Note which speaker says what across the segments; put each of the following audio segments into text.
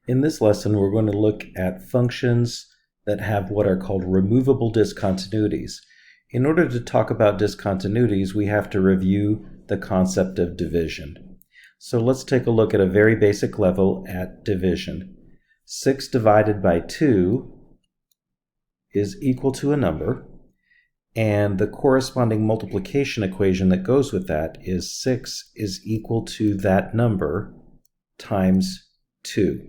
Speaker 1: In this lesson, we're going to look at functions that have what are called removable discontinuities. In order to talk about discontinuities, we have to review the concept of division. So let's take a look at a very basic level at division. 6 divided by 2 is equal to a number, and the corresponding multiplication equation that goes with that is 6 is equal to that number times 2.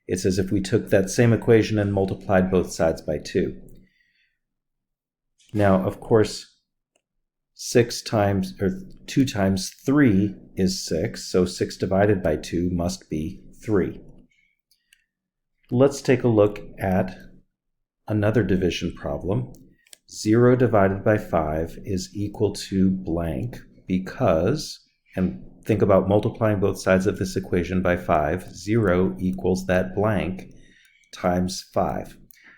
Speaker 1: It's as if we took that same equation and multiplied both sides by 2. Now, of course, 2 times 3 is 6, so 6 divided by 2 must be 3. Let's take a look at another division problem. 0 divided by 5 is equal to blank because, and think about multiplying both sides of this equation by 5, 0 equals that blank times 5.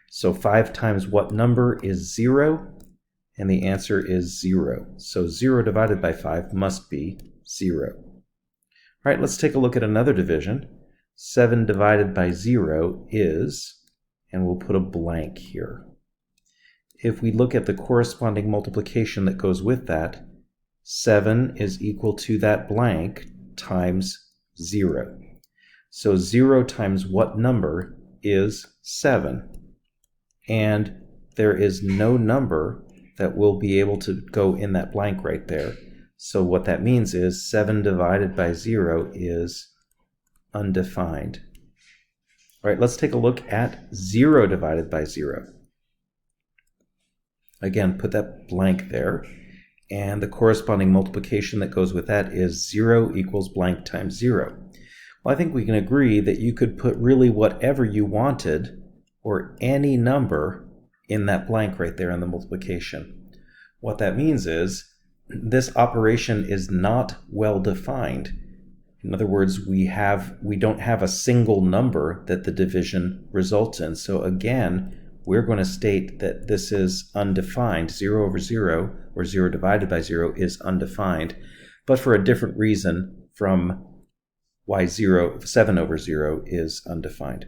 Speaker 1: So 5 times what number is 0? And the answer is 0. So 0 divided by 5 must be 0. All right, let's take a look at another division. 7 divided by 0 is, and we'll put a blank here. If we look at the corresponding multiplication that goes with that, 7 is equal to that blank times 0. So 0 times what number is 7? And there is no number that will be able to go in that blank right there. So what that means is 7 divided by 0 is undefined. All right, let's take a look at 0 divided by 0. Again, put that blank there. And the corresponding multiplication that goes with that is 0 equals blank times 0. Well, I think we can agree that you could put really whatever you wanted or any number in that blank right there in the multiplication. What that means is this operation is not well defined. In other words, we don't have a single number that the division results in. So again, we're going to state that this is undefined. 0 over 0, or 0 divided by 0, is undefined, but for a different reason from why 7 over 0 is undefined.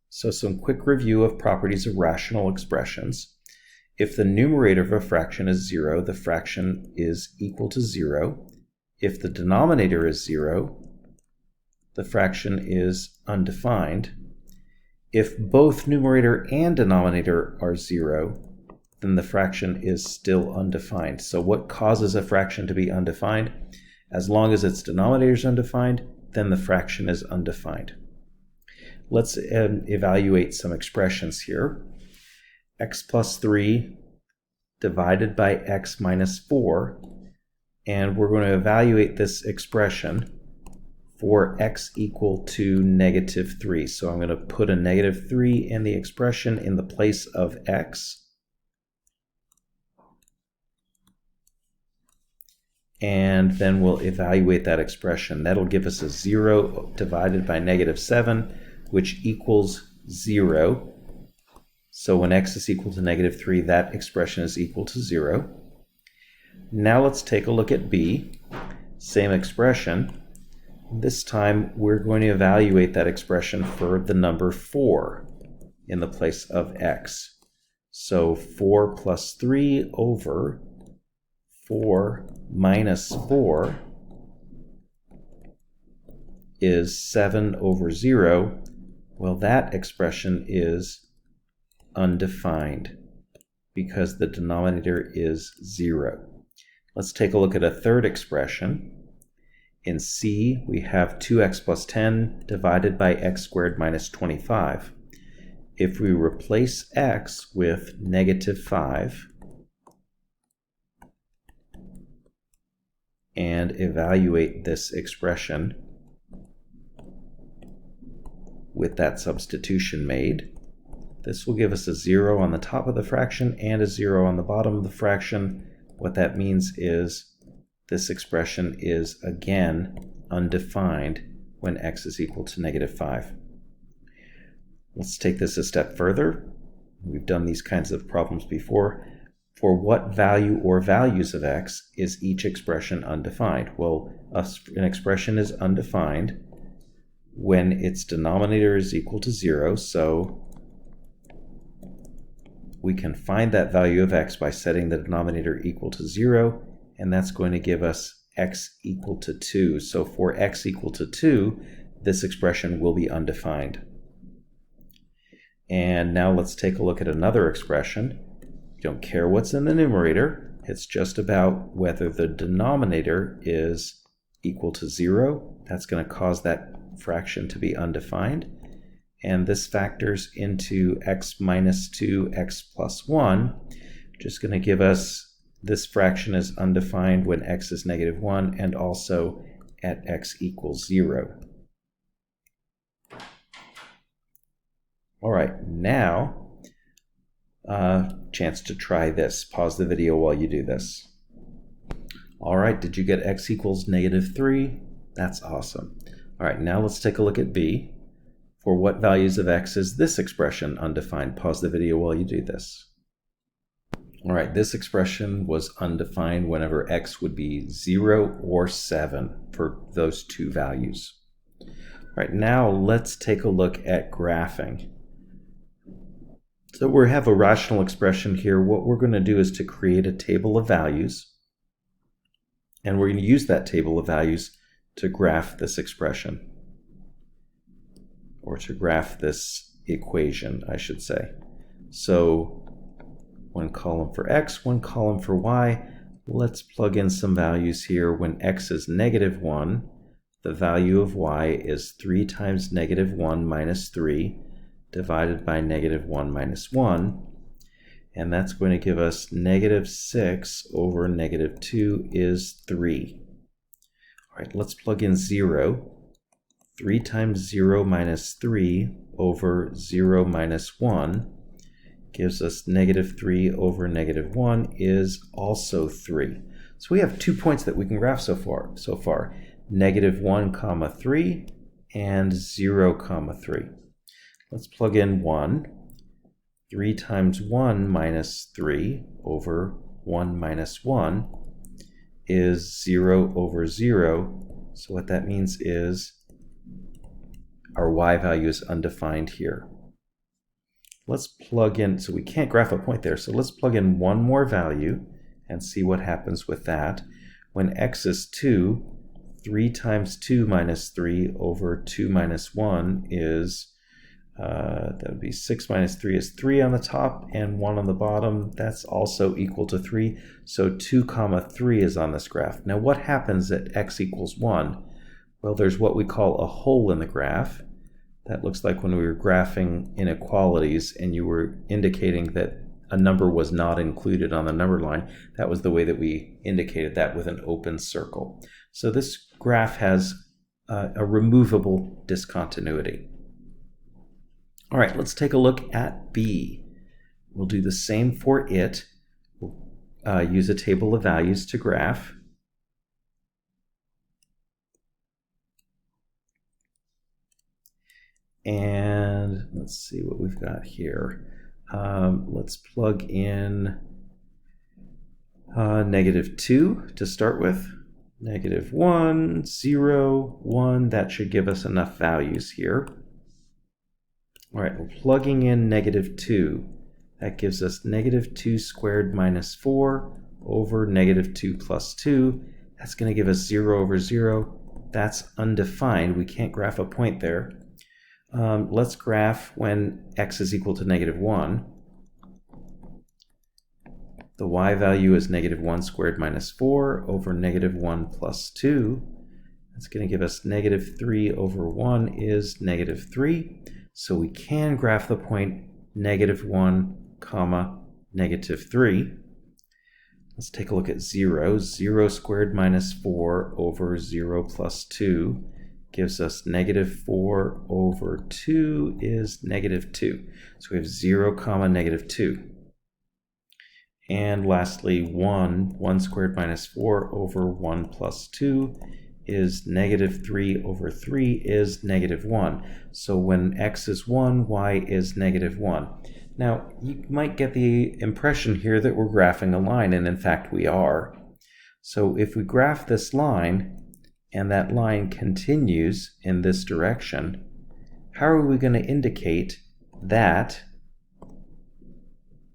Speaker 1: So some quick review of properties of rational expressions. If the numerator of a fraction is 0, the fraction is equal to 0. If the denominator is 0, the fraction is undefined. If both numerator and denominator are 0, then the fraction is still undefined. So what causes a fraction to be undefined? As long as its denominator is undefined, then the fraction is undefined. Let's evaluate some expressions here. X plus 3 divided by x minus 4. And we're going to evaluate this expression for x equal to negative 3. So I'm going to put a negative 3 in the expression in the place of x. And then we'll evaluate that expression. That'll give us a 0 divided by negative 7, which equals 0. So when x is equal to negative 3, that expression is equal to 0. Now let's take a look at b. Same expression. This time we're going to evaluate that expression for the number 4 in the place of x. So 4 plus 3 over 4 minus 4 is 7 over 0. Well, that expression is undefined because the denominator is 0. Let's take a look at a third expression. In C, we have 2x plus 10 divided by x squared minus 25. If we replace x with negative 5 and evaluate this expression with that substitution made, this will give us a 0 on the top of the fraction and a 0 on the bottom of the fraction. What that means is this expression is, again, undefined when x is equal to negative 5. Let's take this a step further. We've done these kinds of problems before. For what value or values of x is each expression undefined? Well, an expression is undefined when its denominator is equal to 0. So we can find that value of x by setting the denominator equal to 0, and that's going to give us x equal to 2. So for x equal to 2, this expression will be undefined. And now let's take a look at another expression. You don't care what's in the numerator. It's just about whether the denominator is equal to 0. That's going to cause that fraction to be undefined. And this factors into x minus 2, x plus 1, just going to give us this fraction is undefined when x is negative 1 and also at x equals 0. All right, now, chance to try this. Pause the video while you do this. All right, did you get x equals negative 3? That's awesome. All right, now let's take a look at b. For what values of x is this expression undefined? Pause the video while you do this. All right, this expression was undefined whenever x would be 0 or 7 for those two values. All right, now let's take a look at graphing. So we have a rational expression here. What we're going to do is to create a table of values, and we're going to use that table of values to graph this expression, or to graph this equation, I should say. So one column for x, one column for y. Let's plug in some values here. When x is negative 1, the value of y is 3 times negative 1 minus 3 divided by negative 1 minus 1. And that's going to give us negative 6 over negative 2 is 3. All right, let's plug in 0. 3 times 0 minus 3 over 0 minus 1 gives us negative 3 over negative 1 is also 3. So we have 2 points that we can graph so far. Negative 1 comma 3 and 0 comma 3. Let's plug in 1. 3 times 1 minus 3 over 1 minus 1 is 0 over 0. So what that means is our y value is undefined here. Let's plug in, so we can't graph a point there, so let's plug in one more value and see what happens with that. When x is 2, 3 times 2 minus 3 over 2 minus 1 is, that would be 6 minus 3 is 3 on the top and 1 on the bottom. That's also equal to 3. So 2 comma 3 is on this graph. Now what happens at x equals 1? Well, there's what we call a hole in the graph. That looks like when we were graphing inequalities and you were indicating that a number was not included on the number line. That was the way that we indicated that with an open circle. So this graph has a removable discontinuity. All right, let's take a look at B. We'll do the same for it. We'll use a table of values to graph. And let's see what we've got here. Let's plug in negative 2 to start with. Negative 1, 0, 1. That should give us enough values here. All right, we're plugging in negative 2. That gives us negative 2 squared minus 4 over negative 2 plus 2. That's going to give us 0 over 0. That's undefined. We can't graph a point there. Let's graph when x is equal to negative 1. The y value is negative 1 squared minus 4 over negative 1 plus 2. That's going to give us negative 3 over 1 is negative 3. So we can graph the point negative 1 comma negative 3. Let's take a look at 0. 0 squared minus 4 over 0 plus 2 gives us negative 4 over 2 is negative 2. So we have 0 comma negative 2. And lastly, 1 squared minus 4 over 1 plus 2 is negative 3 over 3 is negative 1. So when x is 1, y is negative 1. Now, you might get the impression here that we're graphing a line, and in fact we are. So if we graph this line, and that line continues in this direction, how are we going to indicate that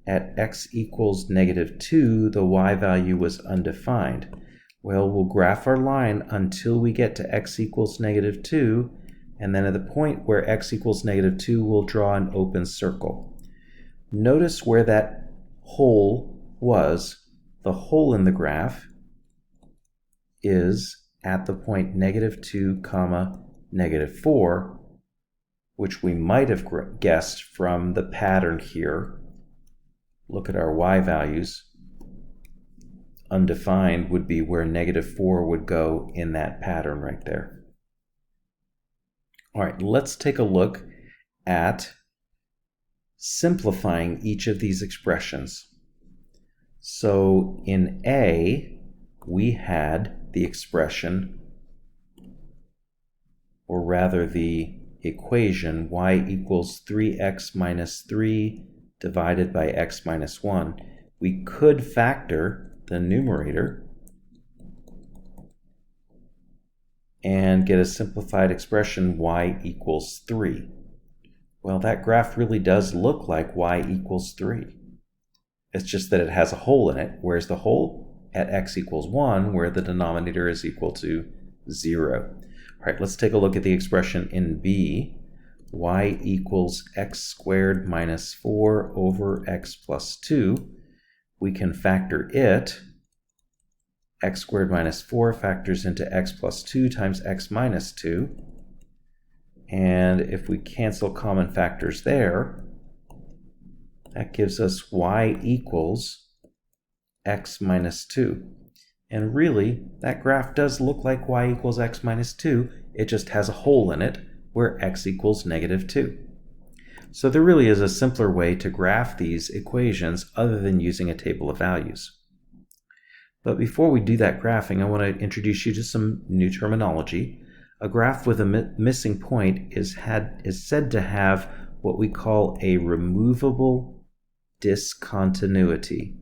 Speaker 1: at x equals -2, the y value was undefined? Well, we'll graph our line until we get to x equals -2, and then at the point where x equals -2, we'll draw an open circle. Notice where that hole was. The hole in the graph is at the point -2, -4, which we might have guessed from the pattern here. Look at our y values. Undefined would be where -4 would go in that pattern right there. All right, let's take a look at simplifying each of these expressions. So in A, we had the expression, or rather the equation, y equals 3x minus 3 divided by x minus 1. We could factor the numerator and get a simplified expression y equals 3. Well, that graph really does look like y equals 3. It's just that it has a hole in it. Where's the hole? At x equals 1, where the denominator is equal to 0. All right, let's take a look at the expression in B. Y equals x squared minus 4 over x plus 2. We can factor it. X squared minus 4 factors into x plus 2 times x minus 2. And if we cancel common factors there, that gives us y equals x minus 2. And really, that graph does look like y equals x minus 2. It just has a hole in it where x equals -2. So there really is a simpler way to graph these equations other than using a table of values. But before we do that graphing, I want to introduce you to some new terminology. A graph with a missing point is said to have what we call a removable discontinuity.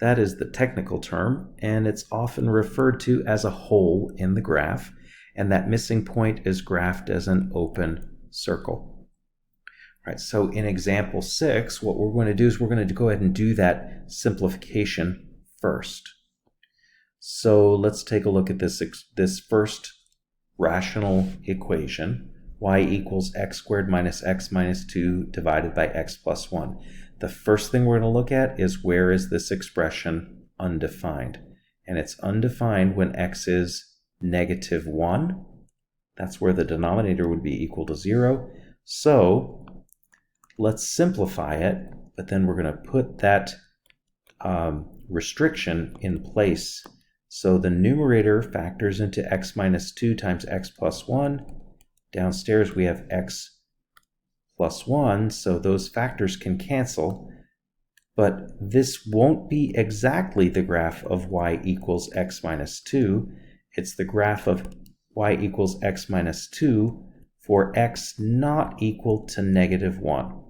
Speaker 1: That is the technical term, and it's often referred to as a hole in the graph, and that missing point is graphed as an open circle. All right, so in example 6, what we're going to do is we're going to go ahead and do that simplification first. So let's take a look at this first rational equation, y equals x squared minus x minus 2 divided by x plus 1. The first thing we're going to look at is where is this expression undefined? And it's undefined when x is -1. That's where the denominator would be equal to 0. So let's simplify it, but then we're going to put that restriction in place. So the numerator factors into x minus 2 times x plus 1. Downstairs we have x plus 1, so those factors can cancel. But this won't be exactly the graph of y equals x minus 2. It's the graph of y equals x minus 2 for x not equal to -1.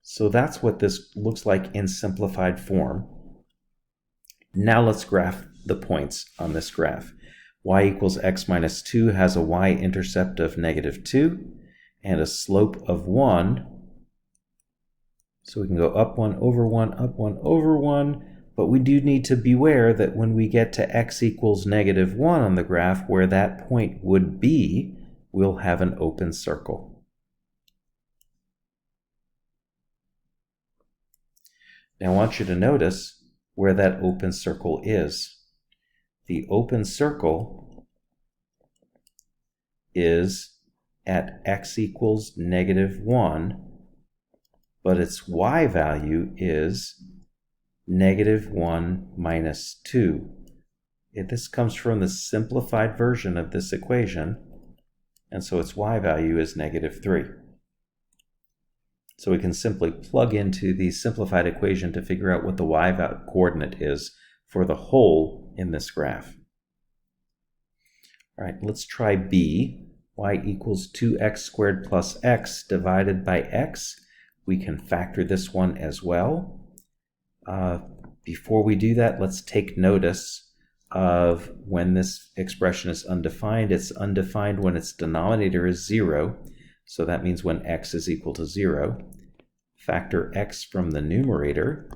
Speaker 1: So that's what this looks like in simplified form. Now let's graph the points on this graph. Y equals x minus 2 has a y-intercept of -2 and a slope of 1. So we can go up 1 over 1, up 1 over 1, but we do need to beware that when we get to x equals -1 on the graph, where that point would be, we'll have an open circle. Now I want you to notice where that open circle is. The open circle is at x equals -1, but its y value is -1 minus 2. This comes from the simplified version of this equation, and so its y value is -3. So we can simply plug into the simplified equation to figure out what the y coordinate is for the hole in this graph. All right, let's try B. Y equals 2x squared plus x divided by x. We can factor this one as well. Before we do that, let's take notice of when this expression is undefined. It's undefined when its denominator is 0, so that means when x is equal to 0. Factor x from the numerator,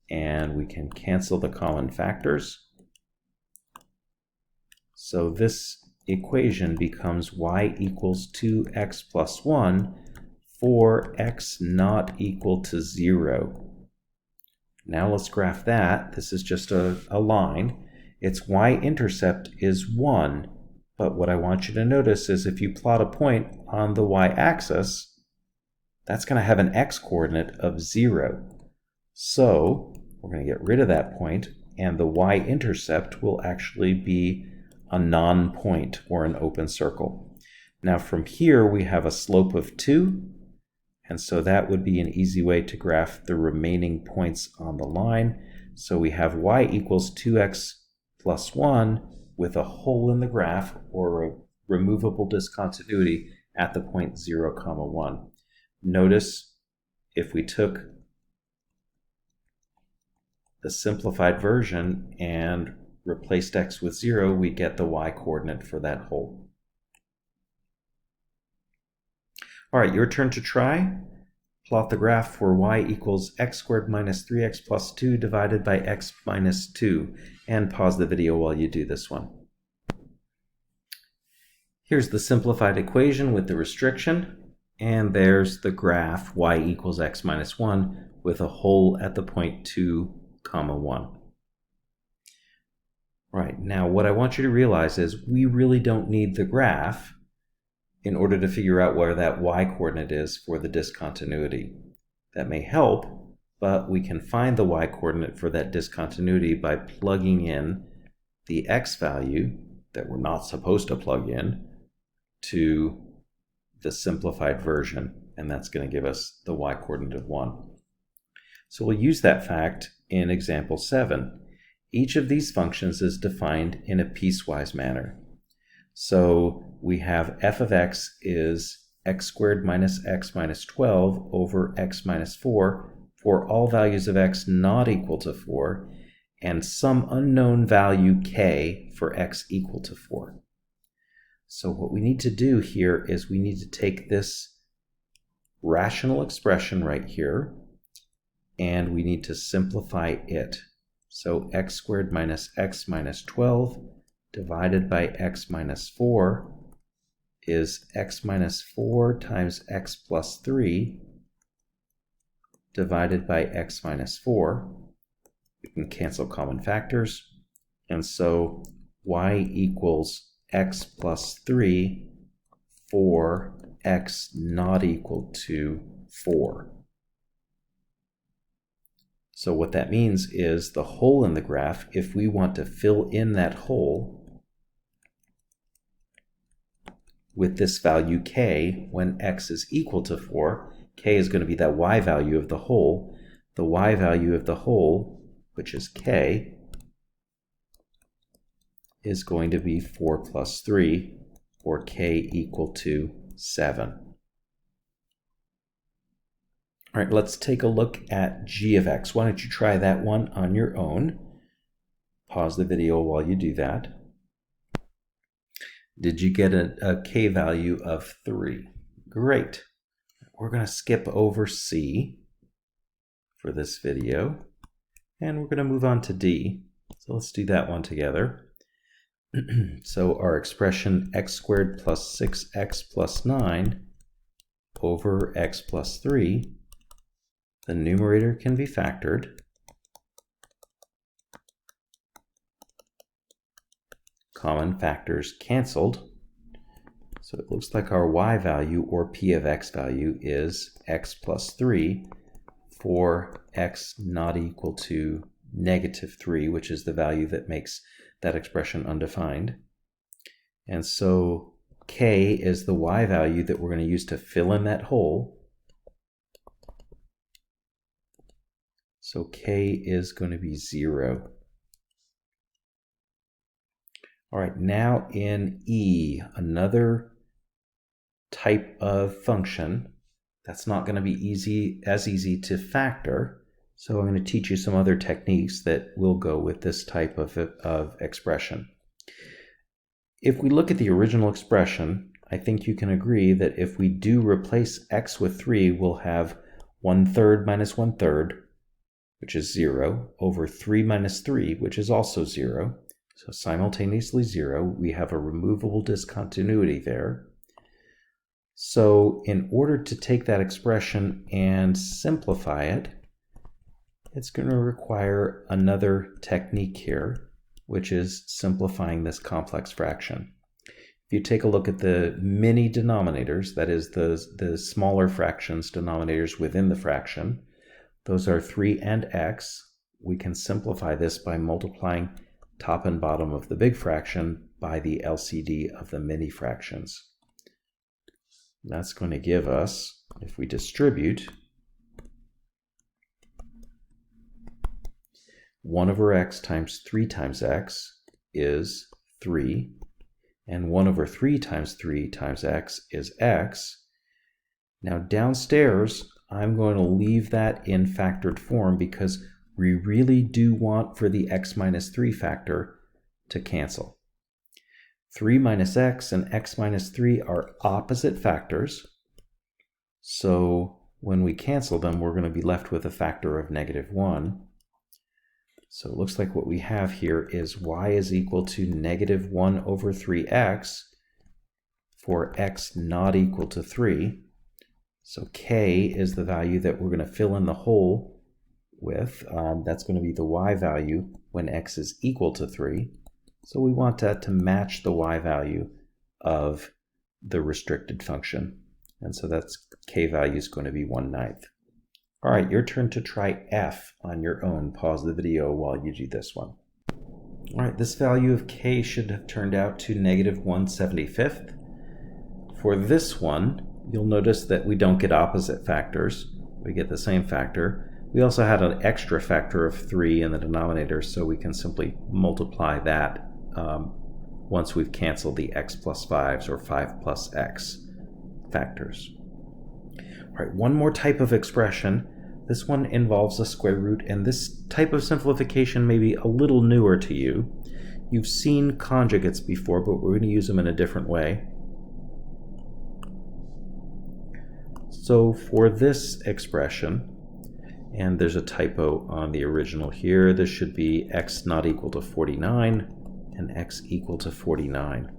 Speaker 1: and we can cancel the common factors. So this equation becomes y equals 2x plus 1 for x not equal to 0. Now let's graph that. This is just a line. Its y-intercept is 1. But what I want you to notice is if you plot a point on the y-axis, that's going to have an x-coordinate of 0. So we're going to get rid of that point, and the y-intercept will actually be a non-point or an open circle. Now from here we have a slope of 2, and so that would be an easy way to graph the remaining points on the line. So we have y equals 2x plus 1 with a hole in the graph, or a removable discontinuity at the point 0, 1. Notice if we took the simplified version and replaced x with 0, we get the y-coordinate for that hole. All right, your turn to try. Plot the graph for y equals x squared minus 3x plus 2 divided by x minus 2, and pause the video while you do this one. Here's the simplified equation with the restriction, and there's the graph y equals x minus 1 with a hole at the point 2, 1. Right, now what I want you to realize is we really don't need the graph in order to figure out where that y-coordinate is for the discontinuity. That may help, but we can find the y-coordinate for that discontinuity by plugging in the x value that we're not supposed to plug in to the simplified version, and that's going to give us the y-coordinate of 1. So we'll use that fact in example 7. Each of these functions is defined in a piecewise manner. So we have f of x is x squared minus x minus 12 over x minus 4 for all values of x not equal to 4, and some unknown value k for x equal to 4. So what we need to do here is we need to take this rational expression right here, and we need to simplify it. So x squared minus x minus 12 divided by x minus 4 is x minus 4 times x plus 3 divided by x minus 4. We can cancel common factors, and so y equals x plus 3 for x not equal to 4. So what that means is the hole in the graph, if we want to fill in that hole with this value k when x is equal to 4, k is going to be that y value of the hole. The y value of the hole, which is k, is going to be 4 plus 3, or k equal to 7. All right, let's take a look at g of x. Why don't you try that one on your own? Pause the video while you do that. Did you get a k value of 3? Great. We're going to skip over c for this video, and we're going to move on to d. So let's do that one together. So our expression x squared plus 6x plus 9 over x plus 3, the numerator can be factored. Common factors canceled. So it looks like our y value, or p of x value, is x plus 3 for x not equal to negative 3, which is the value that makes that expression undefined. And so k is the y value that we're going to use to fill in that hole. So k is going to be 0. All right, now in E, another type of function That's not going to be as easy to factor. So I'm going to teach you some other techniques that will go with this type of expression. If we look at the original expression, I think you can agree that if we do replace x with 3, we'll have 1/3 minus 1/3, which is 0, over 3 minus 3, which is also 0. So simultaneously 0. We have a removable discontinuity there. So in order to take that expression and simplify it, it's going to require another technique here, which is simplifying this complex fraction. If you take a look at the mini denominators, that is the smaller fractions denominators within the fraction, those are 3 and x. We can simplify this by multiplying top and bottom of the big fraction by the LCD of the mini fractions. That's going to give us, if we distribute, 1 over x times 3 times x is 3, and 1 over 3 times x is x. Now downstairs, I'm going to leave that in factored form because we really do want for the x minus 3 factor to cancel. 3 minus x and x minus 3 are opposite factors. So when we cancel them, we're going to be left with a factor of -1. So it looks like what we have here is y is equal to -1 over 3x for x not equal to 3. So k is the value that we're going to fill in the hole with. That's going to be the y value when x is equal to 3. So we want that to match the y value of the restricted function. And so that's k value is going to be 1/9. All right, your turn to try f on your own. Pause the video while you do this one. All right, this value of k should have turned out to -1/75. For this one, you'll notice that we don't get opposite factors. We get the same factor. We also had an extra factor of 3 in the denominator, so we can simply multiply that once we've canceled the x plus 5s or 5 plus x factors. All right, one more type of expression. This one involves a square root, and this type of simplification may be a little newer to you. You've seen conjugates before, but we're going to use them in a different way. So for this expression, and there's a typo on the original here, this should be x not equal to 49 and x equal to 49.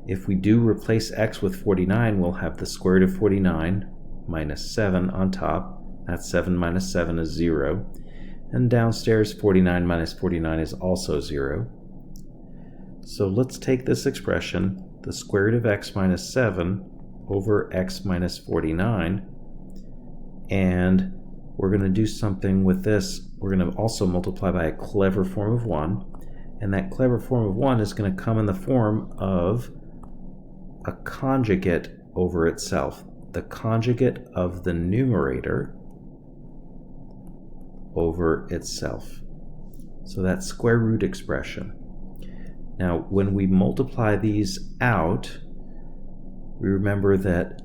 Speaker 1: If we do replace x with 49, we'll have the square root of 49 minus 7 on top. That's 7 minus 7 is 0. And downstairs, 49 minus 49 is also 0. So let's take this expression, the square root of x minus 7 over x minus 49, and we're going to do something with this. We're going to also multiply by a clever form of 1, and that clever form of 1 is going to come in the form of a conjugate over itself. The conjugate of the numerator over itself. So that square root expression. Now, when we multiply these out, we remember that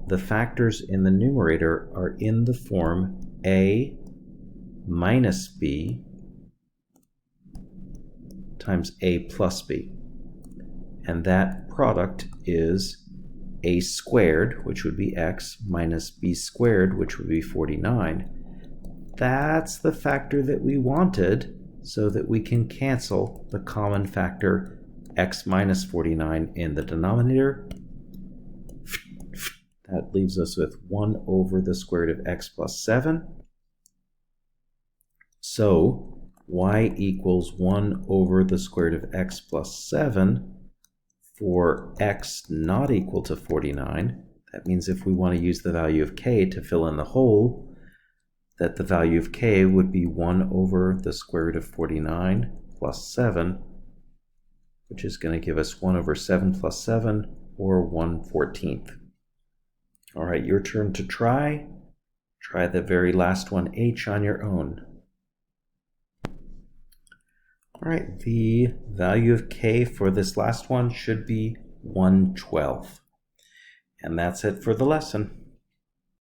Speaker 1: the factors in the numerator are in the form a minus b times a plus b. And that product is a squared, which would be x, minus b squared, which would be 49. That's the factor that we wanted so that we can cancel the common factor x minus 49 in the denominator. That leaves us with 1 over the square root of x plus 7. So y equals 1 over the square root of x plus 7 for x not equal to 49. That means if we want to use the value of k to fill in the hole, that the value of k would be 1 over the square root of 49 plus 7, which is going to give us 1 over 7 plus 7, or 1/14. All right, your turn to try. Try the very last one, h, on your own. All right, the value of k for this last one should be 1/12. And that's it for the lesson.